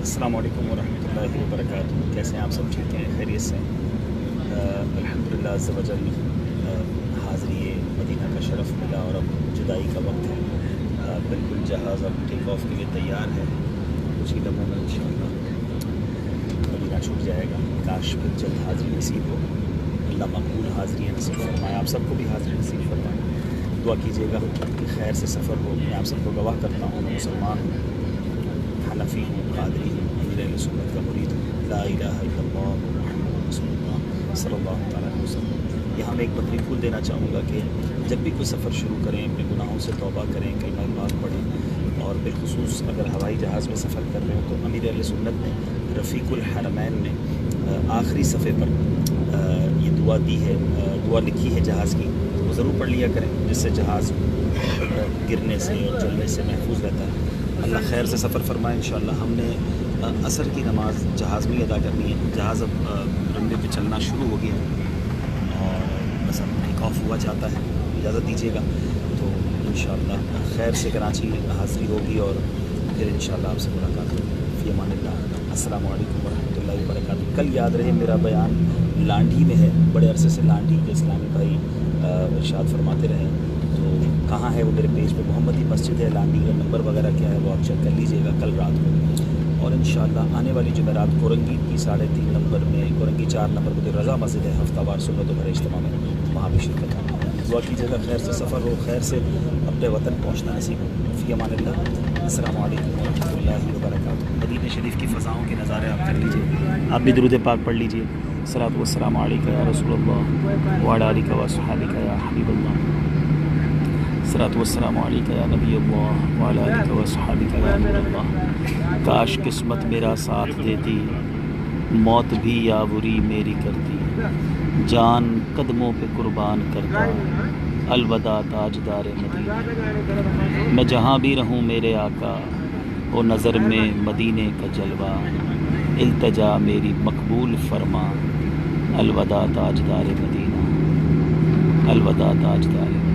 السلام علیکم ورحمۃ اللہ وبرکاتہ۔ کیسے ہیں آپ سب؟ ٹھیک ہیں، خیریت سے ہیں؟ الحمدللہ عز و جل حاضری مدینہ کا شرف ملا اور اب جدائی کا وقت ہے۔ بالکل جہاز اب ٹیک آف کے لیے تیار ہے، کچھ ہی لمحوں میں انشاءاللہ مدینہ چھوٹ جائے گا۔ کاش پھر جلد حاضری نصیب ہو، اللہ مقبول حاضری نصیب فرمائے، آپ سب کو بھی حاضری نصیب فرمائے۔ دعا کیجیے گا کہ خیر سے سفر ہو۔ میں آپ سب کو گواہ کرتا ہوں، میں مسلمان ہوں، حنفی ہوں، قادری ہوں، امیر اہل سنت کا مرید ہوں، لا الہ الا اللہ محمد رسول اللہ صلی اللہ تعالیٰ علیہ وسلم۔ یہاں میں ایک بطری پھول دینا چاہوں گا کہ جب بھی کوئی سفر شروع کریں، اپنے گناہوں سے توبہ کریں، کلمہ پاک پڑھیں، اور بالخصوص اگر ہوائی جہاز میں سفر کر رہے ہوں تو امیر اہل سنت نے رفیق الحرمین میں آخری صفحے پر یہ دعا دی ہے، دعا لکھی ہے جہاز کی، وہ ضرور پڑھ لیا کریں، جس سے جہاز گرنے سے اور جلنے سے محفوظ رہتا ہے۔ اللہ خیر سے سفر فرمائے انشاءاللہ۔ ہم نے عصر کی نماز جہاز میں ہی ادا کرنی ہے۔ جہاز اب رنوے پہ چلنا شروع ہو گیا ہے اور بس اب ٹیک آف ہوا چاہتا ہے، اجازت دیجیے گا تو انشاءاللہ خیر سے کراچی حاضری ہوگی اور پھر انشاءاللہ آپ سے ملاقات ہوگی۔ فی امان اللہ۔ السلام علیکم ورحمۃ اللہ وبرکاتہ۔ کل یاد رہے میرا بیان لانڈھی میں ہے، بڑے عرصے سے لانڈھی کے اسلامی بھائی ارشاد فرماتے رہے، تو کہاں ہے وہ میرے پیج پہ محمدی مسجد ہے، لانڈھی کا نمبر وغیرہ کیا ہے وہ آپ چیک کر لیجئے گا کل رات کو۔ اور انشاءاللہ آنے والی جمعرات کورنگی کی 3.5 نمبر میں، کورنگی 4 نمبر میں رضا مسجد ہے، ہفتہ وار سنت و بھرے اجتماع میں، وہاں بھی شرکت ہے۔ دعا کیجیے گا خیر سے سفر ہو، خیر سے اپنے وطن پہنچنا نصیب ہو۔ فی امان اللہ۔ السلام علیکم ورحمۃ اللہ وبرکاتہ۔ مدینہ شریف کی فضاؤں کے نظارے آپ کر لیجئے، آپ بھی درود پاک پڑھ لیجئے۔ الصلاۃ والسلام علیک یا رسول اللہ وعلی آلک و اصحابک یا حبیب اللہ۔ الصلاۃ والسلام علیک یا نبی اللہ وعلی آلک و اصحابک یا نور اللہ۔ کاش قسمت میرا ساتھ دیتی، موت بھی یاوری میری کرتی، جان قدموں پہ قربان کرتا، الوداع تاجدار مدینہ۔ میں جہاں بھی رہوں میرے آقا، وہ نظر میں مدینے کا جلوہ، التجا میری مقبول فرما، الوداع تاجدار مدینہ، الوداع تاجدار مدینہ۔